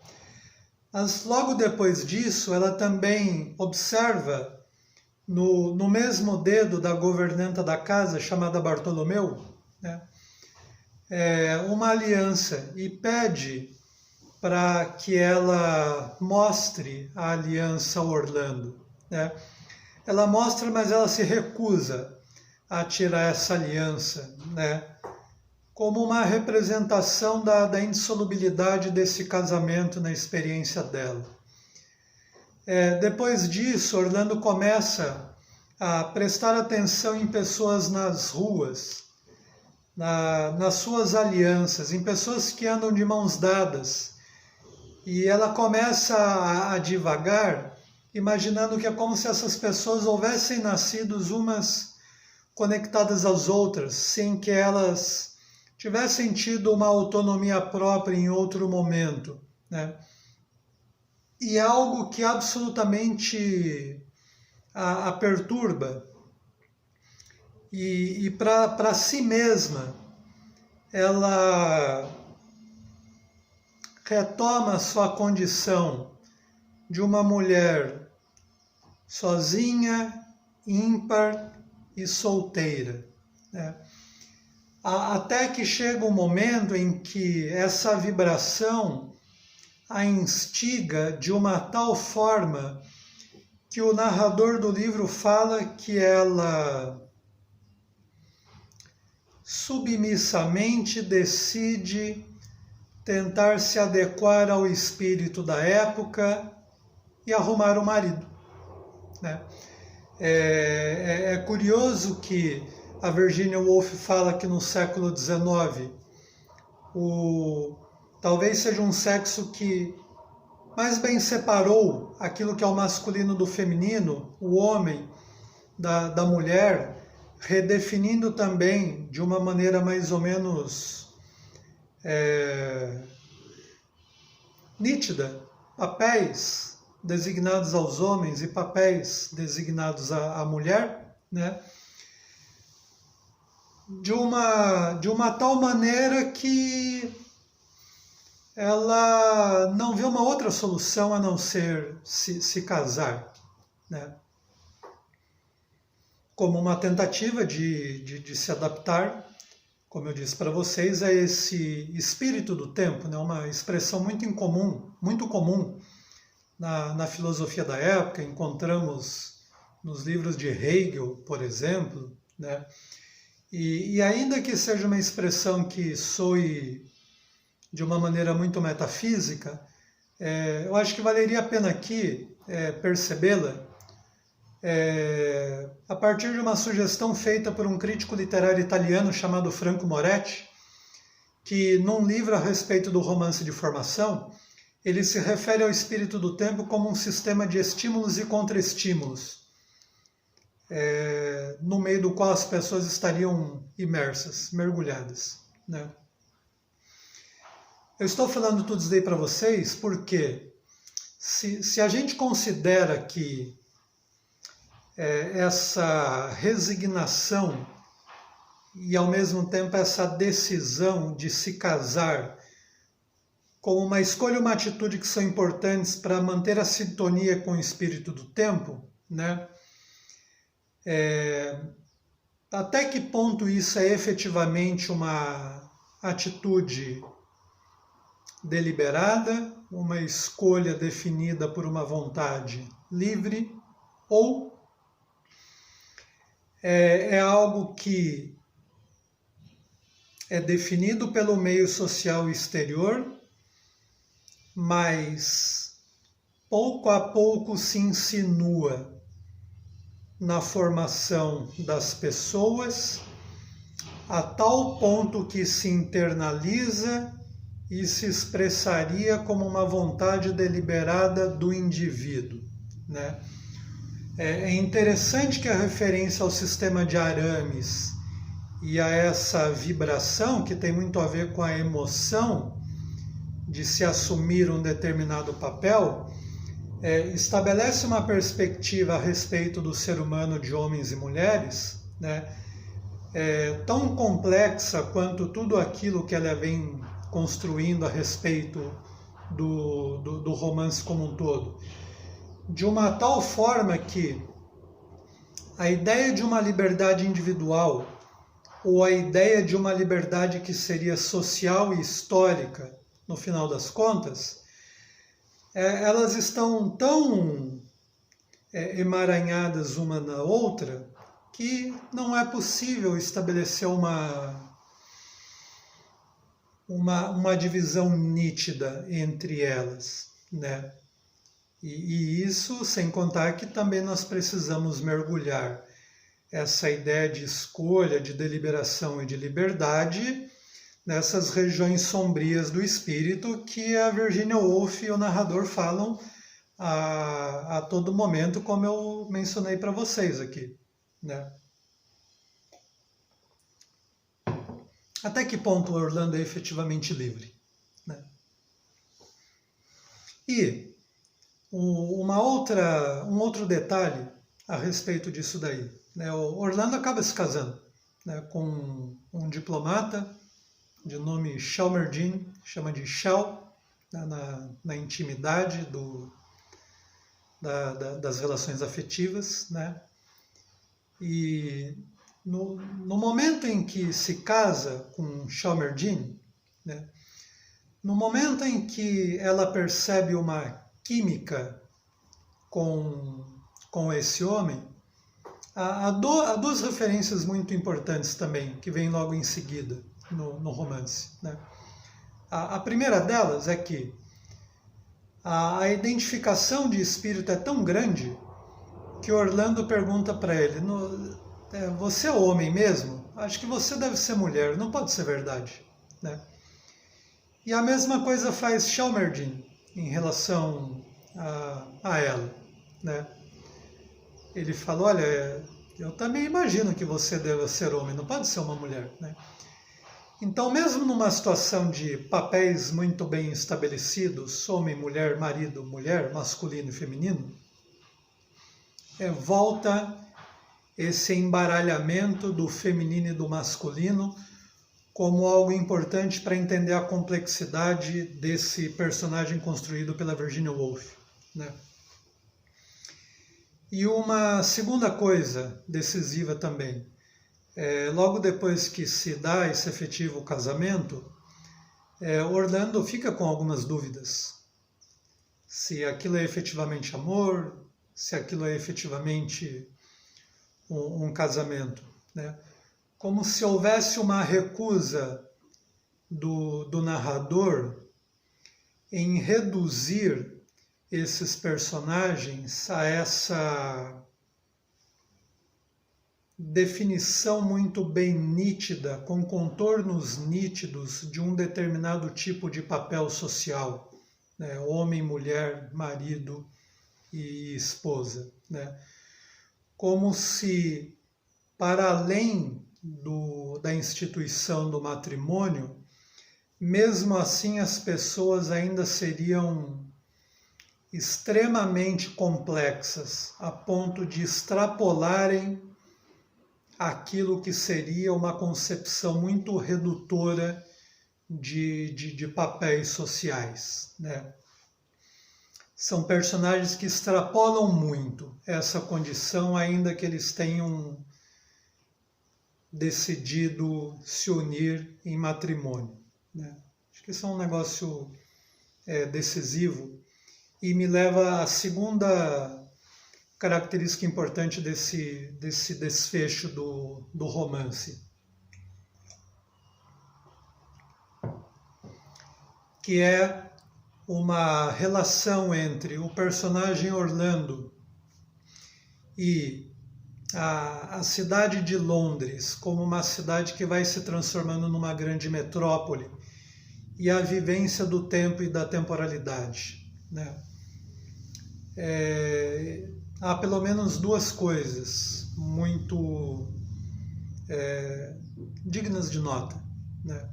Mas logo depois disso, ela também observa no mesmo dedo da governanta da casa, chamada Bartolomeu, né, uma aliança, e pede para que ela mostre a aliança a Orlando, né? Ela mostra, mas ela se recusa a tirar essa aliança, né, como uma representação da indissolubilidade desse casamento na experiência dela. Depois disso, Orlando começa a prestar atenção em pessoas nas ruas, nas suas alianças, em pessoas que andam de mãos dadas. E ela começa a divagar, imaginando que é como se essas pessoas houvessem nascido umas conectadas às outras, sem que elas tivessem tido uma autonomia própria em outro momento, né? E é algo que absolutamente a perturba. E para si mesma, ela retoma sua condição de uma mulher sozinha, ímpar e solteira, né? Até que chega um momento em que essa vibração a instiga de uma tal forma que o narrador do livro fala que ela submissamente decide tentar se adequar ao espírito da época e arrumar um marido, né? É curioso que a Virginia Woolf fala que no século XIX talvez seja um sexo que mais bem separou aquilo que é o masculino do feminino, o homem da mulher, redefinindo também de uma maneira mais ou menos nítida papéis designados aos homens e papéis designados à mulher, né? de uma tal maneira que ela não vê uma outra solução a não ser se casar, né? Como uma tentativa de se adaptar, como eu disse para vocês, a esse espírito do tempo, né? Uma expressão muito comum na filosofia da época. Encontramos nos livros de Hegel, por exemplo, né? E ainda que seja uma expressão que soe de uma maneira muito metafísica, eu acho que valeria a pena aqui percebê-la a partir de uma sugestão feita por um crítico literário italiano chamado Franco Moretti, que num livro a respeito do romance de formação, ele se refere ao espírito do tempo como um sistema de estímulos e contraestímulos, no meio do qual as pessoas estariam imersas, mergulhadas, né? Eu estou falando tudo isso daí para vocês porque se a gente considera que essa resignação e ao mesmo tempo essa decisão de se casar como uma escolha, uma atitude que são importantes para manter a sintonia com o espírito do tempo, né? Até que ponto isso é efetivamente uma atitude deliberada, uma escolha definida por uma vontade livre, ou é algo que é definido pelo meio social exterior, mas pouco a pouco se insinua na formação das pessoas, a tal ponto que se internaliza e se expressaria como uma vontade deliberada do indivíduo, né? É interessante que a referência ao sistema de arames e a essa vibração, que tem muito a ver com a emoção de se assumir um determinado papel, estabelece uma perspectiva a respeito do ser humano de homens e mulheres, né? Tão complexa quanto tudo aquilo que ela vem construindo a respeito do romance como um todo. De uma tal forma que a ideia de uma liberdade individual ou a ideia de uma liberdade que seria social e histórica, no final das contas, elas estão tão emaranhadas uma na outra que não é possível estabelecer uma divisão nítida entre elas, né? E isso sem contar que também nós precisamos mergulhar essa ideia de escolha, de deliberação e de liberdade nessas regiões sombrias do espírito que a Virginia Woolf e o narrador falam a todo momento, como eu mencionei para vocês aqui, né? Até que ponto Orlando é efetivamente livre, né? E um outro detalhe a respeito disso daí, né? O Orlando acaba se casando, né, com um diplomata de nome Chalmerdine, chama de Chal, né, na intimidade das relações afetivas, né? E no momento em que se casa com Chalmerdine, né, no momento em que ela percebe uma química com esse homem, há duas referências muito importantes também, que vêm logo em seguida no romance, né? A primeira delas é que a identificação de espírito é tão grande que Orlando pergunta para ele, você é homem mesmo? Acho que você deve ser mulher, não pode ser verdade, né? E a mesma coisa faz Chalmerdine em relação a ela, né? Ele fala, olha, eu também imagino que você deva ser homem, não pode ser uma mulher, né? Então, mesmo numa situação de papéis muito bem estabelecidos, homem, mulher, marido, mulher, masculino e feminino, volta esse embaralhamento do feminino e do masculino como algo importante para entender a complexidade desse personagem construído pela Virginia Woolf, né? E uma segunda coisa decisiva também, logo depois que se dá esse efetivo casamento, Orlando fica com algumas dúvidas. Se aquilo é efetivamente amor, se aquilo é efetivamente um casamento, né? Como se houvesse uma recusa do narrador em reduzir esses personagens a essa definição muito bem nítida, com contornos nítidos de um determinado tipo de papel social, né? Homem, mulher, marido e esposa, né? Como se, para além da instituição do matrimônio, mesmo assim as pessoas ainda seriam extremamente complexas, a ponto de extrapolarem aquilo que seria uma concepção muito redutora de papéis sociais, né? São personagens que extrapolam muito essa condição, ainda que eles tenham decidido se unir em matrimônio, né? Acho que isso é um negócio decisivo e me leva à segunda característica importante desse desfecho do romance, que é uma relação entre o personagem Orlando e a cidade de Londres como uma cidade que vai se transformando numa grande metrópole e a vivência do tempo e da temporalidade, né? Há pelo menos duas coisas muito dignas de nota, né?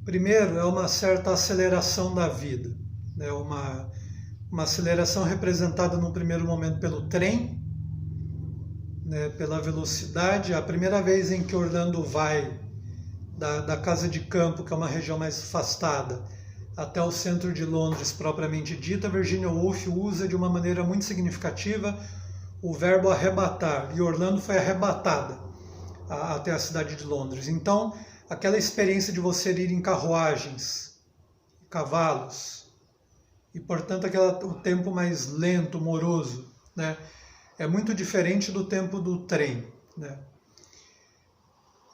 Primeiro, é uma certa aceleração da vida, né? Uma aceleração representada num primeiro momento pelo trem, né? Pela velocidade. A primeira vez em que Orlando vai da casa de campo, que é uma região mais afastada, até o centro de Londres propriamente dita, Virginia Woolf usa de uma maneira muito significativa o verbo arrebatar, e Orlando foi arrebatada até a cidade de Londres. Então, aquela experiência de você ir em carruagens, cavalos, e portanto o tempo mais lento, moroso, né? É muito diferente do tempo do trem, né?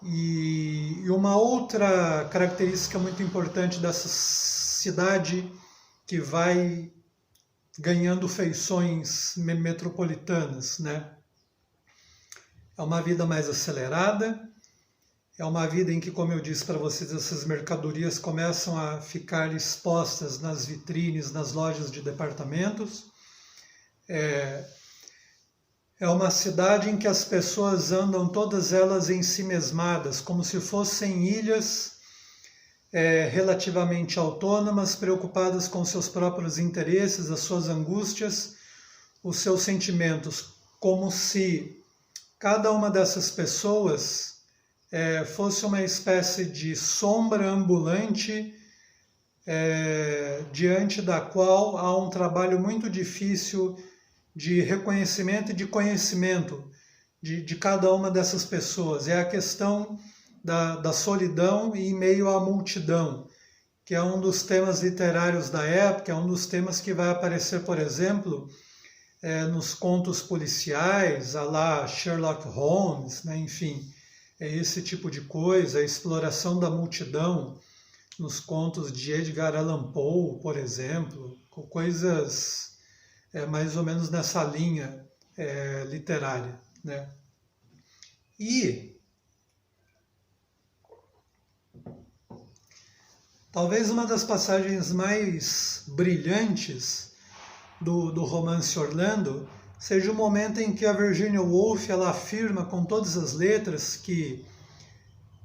E uma outra característica muito importante dessa cidade que vai ganhando feições metropolitanas, né? É uma vida mais acelerada, é uma vida em que, como eu disse para vocês, essas mercadorias começam a ficar expostas nas vitrines, nas lojas de departamentos. É uma cidade em que as pessoas andam todas elas ensimesmadas, como se fossem ilhas relativamente autônomas, preocupadas com seus próprios interesses, as suas angústias, os seus sentimentos, como se cada uma dessas pessoas fosse uma espécie de sombra ambulante diante da qual há um trabalho muito difícil de reconhecimento e de conhecimento de cada uma dessas pessoas. É a questão da solidão em meio à multidão, que é um dos temas literários da época, é um dos temas que vai aparecer, por exemplo, nos contos policiais, à la Sherlock Holmes, né? Enfim, é esse tipo de coisa, a exploração da multidão nos contos de Edgar Allan Poe, por exemplo, coisas mais ou menos nessa linha literária, né? E talvez uma das passagens mais brilhantes do romance Orlando seja o momento em que a Virginia Woolf ela afirma com todas as letras que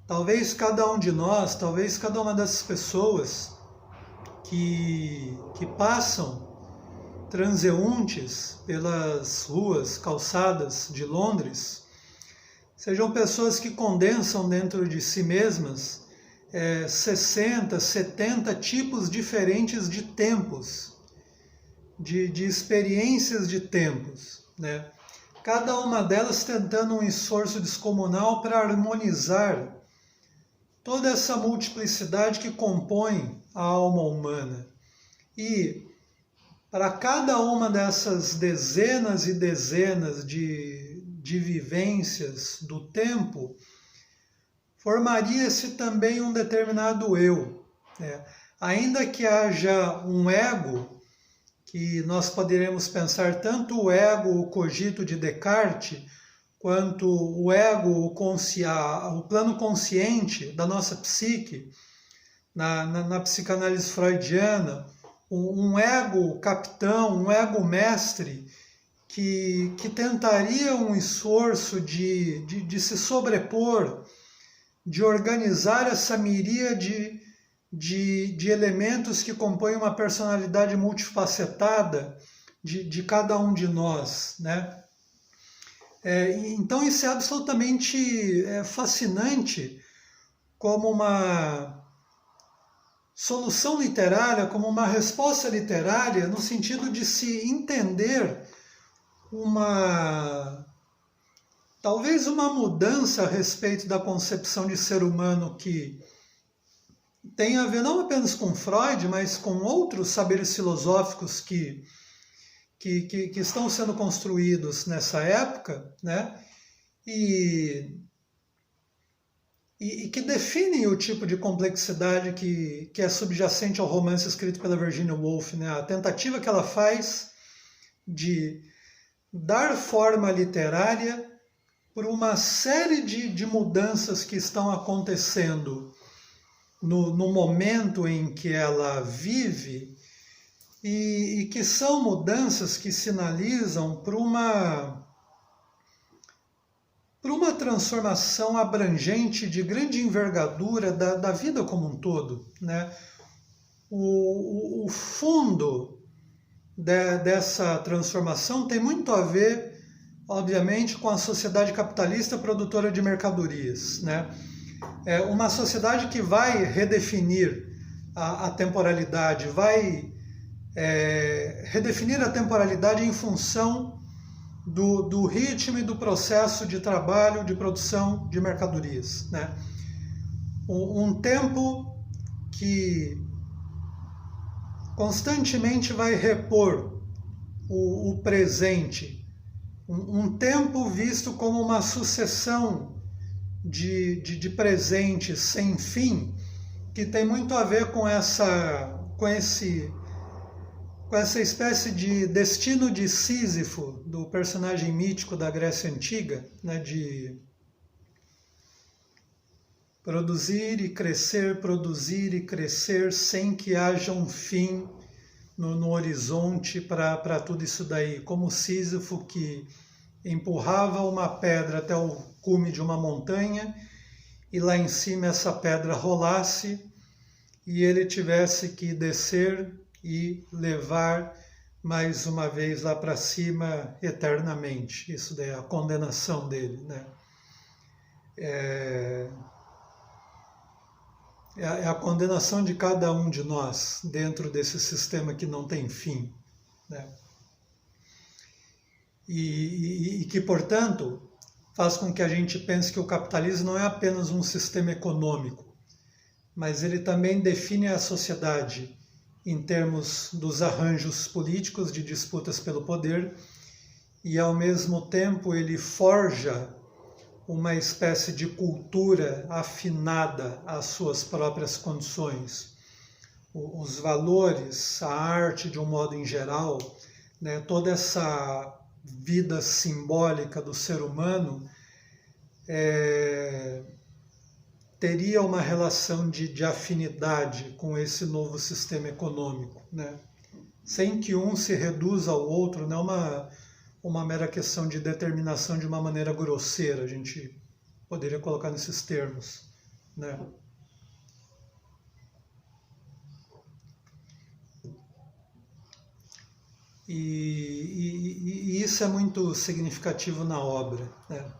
talvez cada um de nós, talvez cada uma dessas pessoas que passam transeuntes pelas ruas, calçadas de Londres, sejam pessoas que condensam dentro de si mesmas 60, 70 tipos diferentes de tempos, de experiências de tempos, né? Cada uma delas tentando um esforço descomunal para harmonizar toda essa multiplicidade que compõe a alma humana. E para cada uma dessas dezenas e dezenas de vivências do tempo, formaria-se também um determinado eu, né? Ainda que haja um ego, que nós poderemos pensar tanto o ego, o cogito de Descartes, quanto o ego, o plano consciente da nossa psique, na psicanálise freudiana, um ego capitão, um ego mestre, que tentaria um esforço de se sobrepor, de organizar essa miríade de elementos que compõem uma personalidade multifacetada de cada um de nós, né? Então isso é absolutamente fascinante como uma solução literária, como uma resposta literária, no sentido de se entender talvez uma mudança a respeito da concepção de ser humano que tem a ver não apenas com Freud, mas com outros saberes filosóficos que estão sendo construídos nessa época, né? E que definem o tipo de complexidade que é subjacente ao romance escrito pela Virginia Woolf, né? A tentativa que ela faz de dar forma literária por uma série de mudanças que estão acontecendo no momento em que ela vive e que são mudanças que sinalizam para uma transformação abrangente de grande envergadura da vida como um todo, né? O fundo dessa transformação tem muito a ver, obviamente, com a sociedade capitalista produtora de mercadorias, né? É uma sociedade que vai redefinir a temporalidade, vai redefinir a temporalidade em função do ritmo e do processo de trabalho, de produção de mercadorias, né? Um tempo que constantemente vai repor o presente, um tempo visto como uma sucessão de presentes sem fim, que tem muito a ver com essa espécie de destino de Sísifo, do personagem mítico da Grécia Antiga, né, de produzir e crescer sem que haja um fim no horizonte para tudo isso daí. Como Sísifo que empurrava uma pedra até o cume de uma montanha e lá em cima essa pedra rolasse e ele tivesse que descer e levar mais uma vez lá para cima eternamente. Isso daí é a condenação dele, né? É a condenação de cada um de nós dentro desse sistema que não tem fim, né? E que, portanto, faz com que a gente pense que o capitalismo não é apenas um sistema econômico, mas ele também define a sociedade em termos dos arranjos políticos de disputas pelo poder e, ao mesmo tempo, ele forja uma espécie de cultura afinada às suas próprias condições. Os valores, a arte de um modo em geral, né, toda essa vida simbólica do ser humano teria uma relação de afinidade com esse novo sistema econômico, né? Sem que um se reduza ao outro, não uma mera questão de determinação de uma maneira grosseira, a gente poderia colocar nesses termos, né? E isso é muito significativo na obra, né?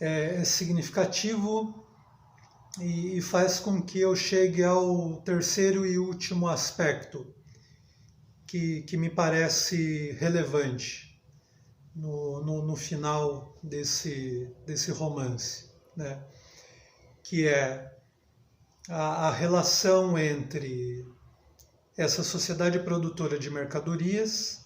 é significativo e faz com que eu chegue ao terceiro e último aspecto que me parece relevante no final desse romance, né? Que é a relação entre essa sociedade produtora de mercadorias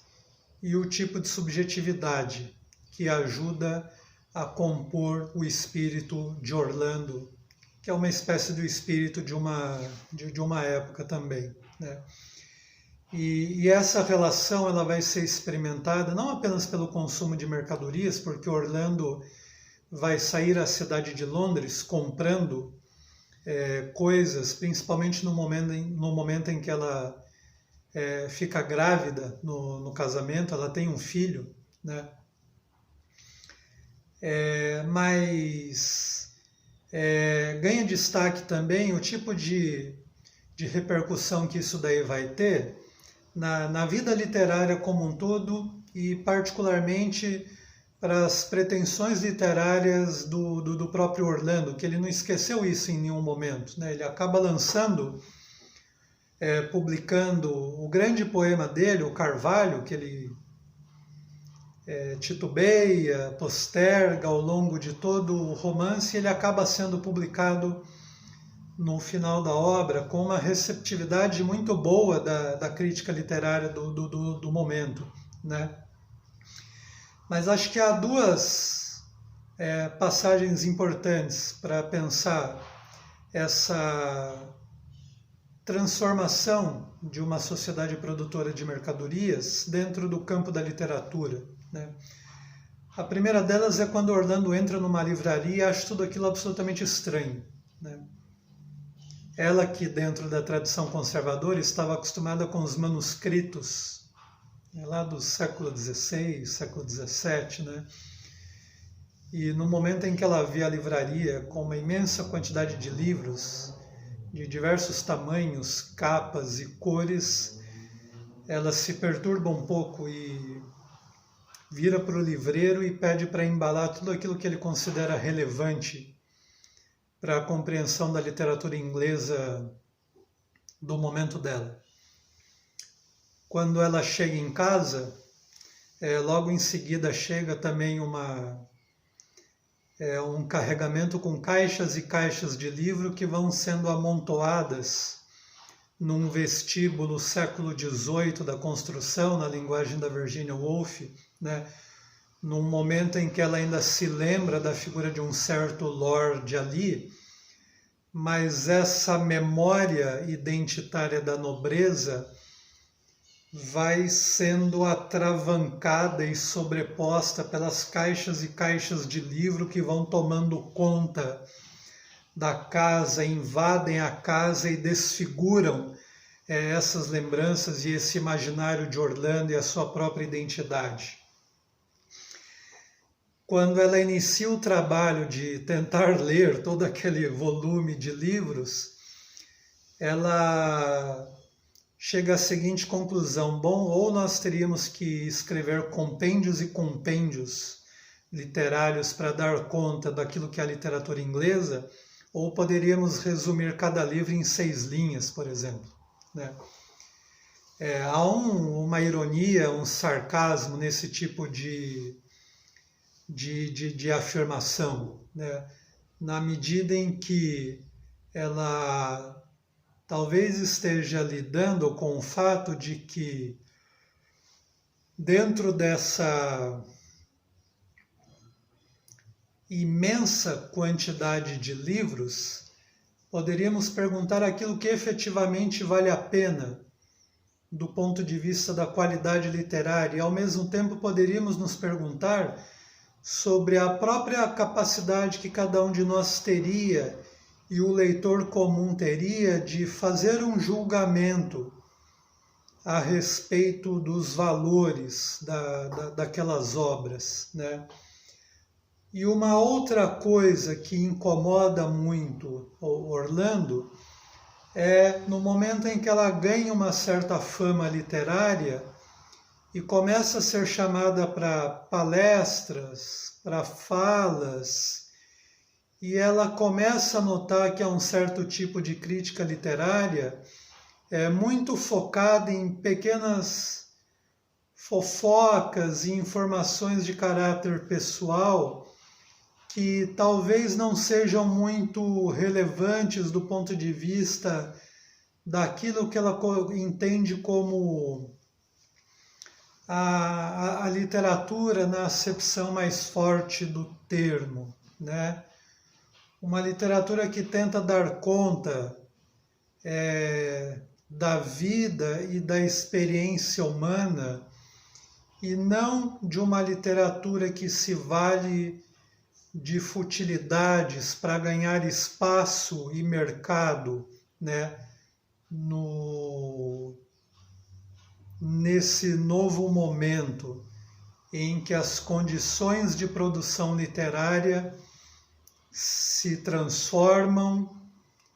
e o tipo de subjetividade que ajuda a compor o espírito de Orlando, que é uma espécie do espírito de uma época também, né? E essa relação ela vai ser experimentada não apenas pelo consumo de mercadorias, porque Orlando vai sair à cidade de Londres comprando coisas, principalmente no momento em que ela fica grávida no casamento, ela tem um filho, né? Mas ganha destaque também o tipo de repercussão que isso daí vai ter na vida literária como um todo e particularmente para as pretensões literárias do próprio Orlando, que ele não esqueceu isso em nenhum momento, né? Ele acaba lançando, publicando o grande poema dele, o Carvalho, que ele titubeia, posterga ao longo de todo o romance, ele acaba sendo publicado no final da obra com uma receptividade muito boa da crítica literária do momento, né? Mas acho que há duas passagens importantes para pensar essa transformação de uma sociedade produtora de mercadorias dentro do campo da literatura, né? A primeira delas é quando Orlando entra numa livraria e acha tudo aquilo absolutamente estranho, né? Ela que dentro da tradição conservadora estava acostumada com os manuscritos lá do século XVI, século XVII, né? E no momento em que ela vê a livraria com uma imensa quantidade de livros, de diversos tamanhos, capas e cores, ela se perturba um pouco e vira para o livreiro e pede para embalar tudo aquilo que ele considera relevante para a compreensão da literatura inglesa do momento dela. Quando ela chega em casa, logo em seguida chega também um carregamento com caixas e caixas de livro que vão sendo amontoadas num vestíbulo século XVIII da construção, na linguagem da Virginia Woolf, né? Num momento em que ela ainda se lembra da figura de um certo Lord ali, mas essa memória identitária da nobreza vai sendo atravancada e sobreposta pelas caixas e caixas de livro que vão tomando conta da casa, invadem a casa e desfiguram essas lembranças e esse imaginário de Orlando e a sua própria identidade. Quando ela inicia o trabalho de tentar ler todo aquele volume de livros, ela chega à seguinte conclusão: bom, ou nós teríamos que escrever compêndios e compêndios literários para dar conta daquilo que é a literatura inglesa, ou poderíamos resumir cada livro em 6 linhas, por exemplo, né? Há uma ironia, um sarcasmo nesse tipo de afirmação, né? Na medida em que ela talvez esteja lidando com o fato de que dentro dessa imensa quantidade de livros, poderíamos perguntar aquilo que efetivamente vale a pena do ponto de vista da qualidade literária, e ao mesmo tempo poderíamos nos perguntar sobre a própria capacidade que cada um de nós teria e o leitor comum teria de fazer um julgamento a respeito dos valores daquelas obras, né? E uma outra coisa que incomoda muito Orlando é no momento em que ela ganha uma certa fama literária e começa a ser chamada para palestras, para falas e ela começa a notar que há um certo tipo de crítica literária muito focada em pequenas fofocas e informações de caráter pessoal que talvez não sejam muito relevantes do ponto de vista daquilo que ela entende como a literatura na acepção mais forte do termo, né? Uma literatura que tenta dar conta da vida e da experiência humana e não de uma literatura que se vale de futilidades para ganhar espaço e mercado, né, nesse novo momento em que as condições de produção literária se transformam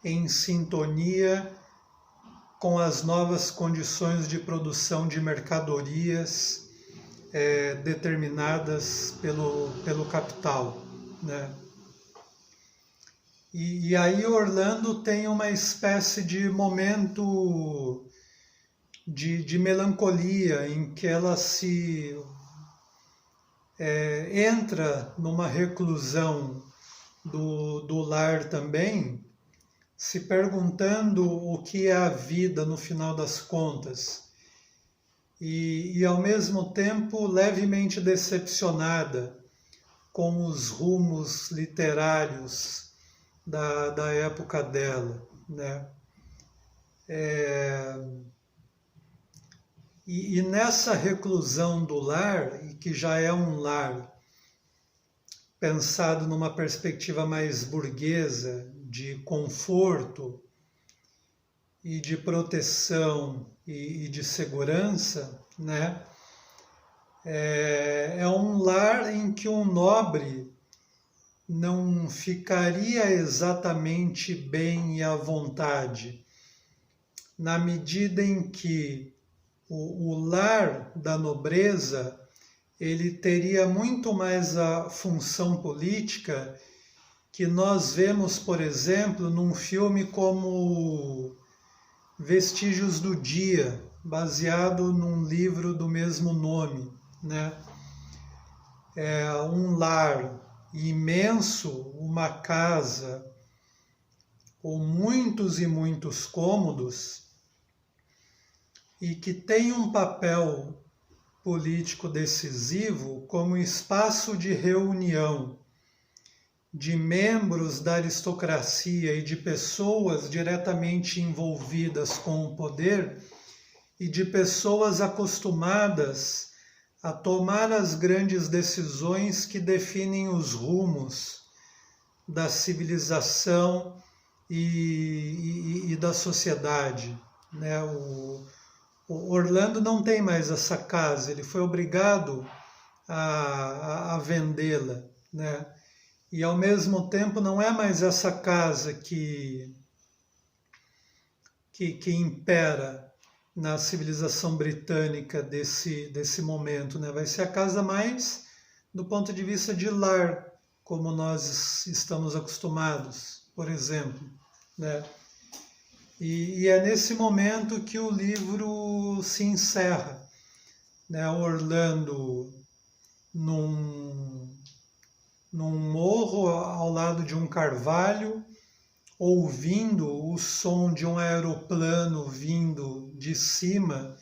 em sintonia com as novas condições de produção de mercadorias determinadas pelo capital, né? E aí Orlando tem uma espécie de momento de melancolia em que ela se entra numa reclusão do lar também, se perguntando o que é a vida no final das contas, e ao mesmo tempo levemente decepcionada com os rumos literários da época dela, né? E nessa reclusão do lar, e que já é um lar pensado numa perspectiva mais burguesa, de conforto e de proteção e de segurança, né? É um lar em que um nobre não ficaria exatamente bem e à vontade, na medida em que o lar da nobreza ele teria muito mais a função política que nós vemos, por exemplo, num filme como Vestígios do Dia, baseado num livro do mesmo nome, né? É um lar imenso, uma casa com muitos e muitos cômodos e que tem um papel político decisivo como espaço de reunião de membros da aristocracia e de pessoas diretamente envolvidas com o poder e de pessoas acostumadas a tomar as grandes decisões que definem os rumos da civilização e da sociedade, né? O Orlando não tem mais essa casa, ele foi obrigado a vendê-la, né? E ao mesmo tempo não é mais essa casa que impera na civilização britânica desse momento, né? Vai ser a casa mais do ponto de vista de lar, como nós estamos acostumados, por exemplo, né? E é nesse momento que o livro se encerra, né? Orlando num morro ao lado de um carvalho, ouvindo o som de um aeroplano vindo de cima,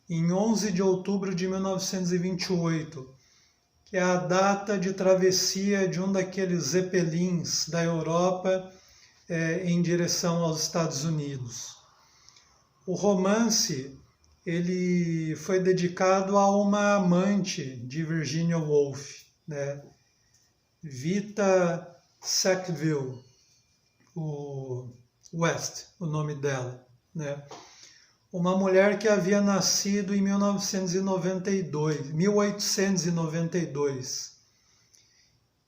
em 11 de outubro de 1928, que é a data de travessia de um daqueles zeppelins da Europa em direção aos Estados Unidos. O romance ele foi dedicado a uma amante de Virginia Woolf, né? Vita Sackville West, o nome dela, né? Uma mulher que havia nascido em 1892,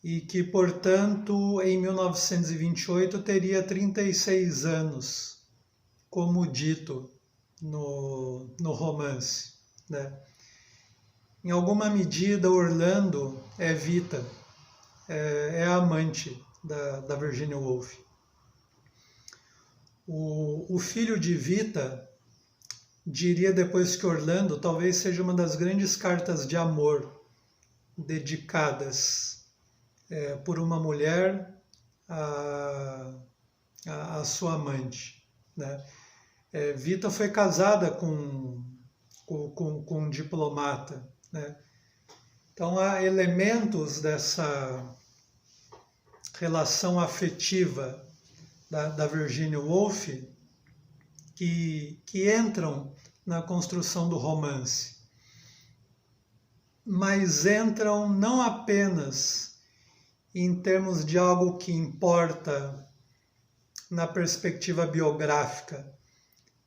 e que, portanto, em 1928 teria 36 anos, como dito no romance, né? Em alguma medida, Orlando é Vita, é a amante da Virginia Woolf. O filho de Vita diria depois que Orlando talvez seja uma das grandes cartas de amor dedicadas por uma mulher a sua amante, né? Vita foi casada com um diplomata, né? Então há elementos dessa relação afetiva da Virginia Woolf que entram na construção do romance, mas entram não apenas em termos de algo que importa na perspectiva biográfica,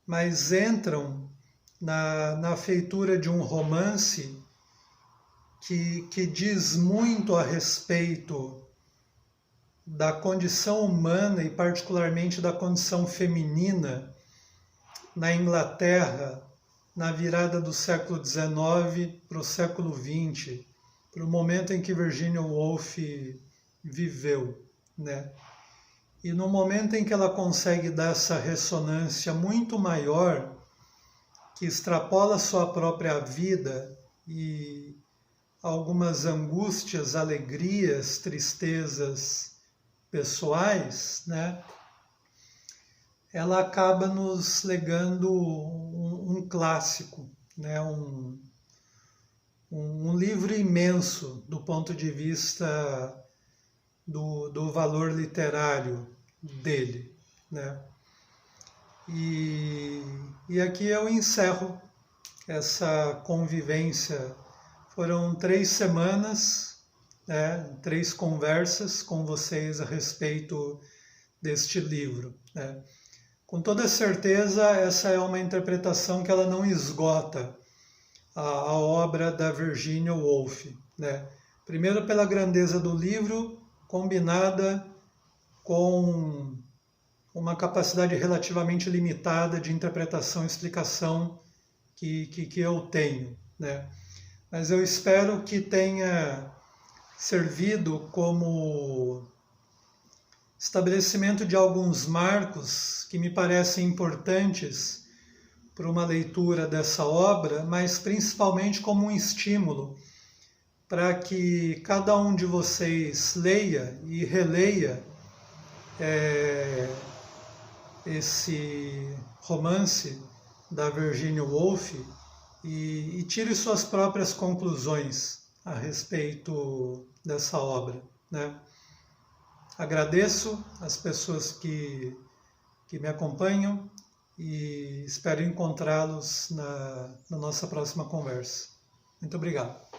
mas entram na feitura de um romance que diz muito a respeito da condição humana e particularmente da condição feminina na Inglaterra, na virada do século XIX para o século XX, para o momento em que Virginia Woolf viveu, né? E no momento em que ela consegue dar essa ressonância muito maior, que extrapola sua própria vida e algumas angústias, alegrias, tristezas pessoais, né? Ela acaba nos legando um clássico, né? Um livro imenso do ponto de vista do valor literário dele, né? E aqui eu encerro essa convivência. Foram 3 semanas, né? 3 conversas com vocês a respeito deste livro, né? Com toda certeza, essa é uma interpretação que ela não esgota a obra da Virginia Woolf, né? Primeiro pela grandeza do livro, combinada com uma capacidade relativamente limitada de interpretação e explicação que eu tenho, né? Mas eu espero que tenha servido como estabelecimento de alguns marcos que me parecem importantes para uma leitura dessa obra, mas principalmente como um estímulo para que cada um de vocês leia e releia esse romance da Virginia Woolf e tire suas próprias conclusões a respeito dessa obra, né? Agradeço as pessoas que me acompanham e espero encontrá-los na nossa próxima conversa. Muito obrigado.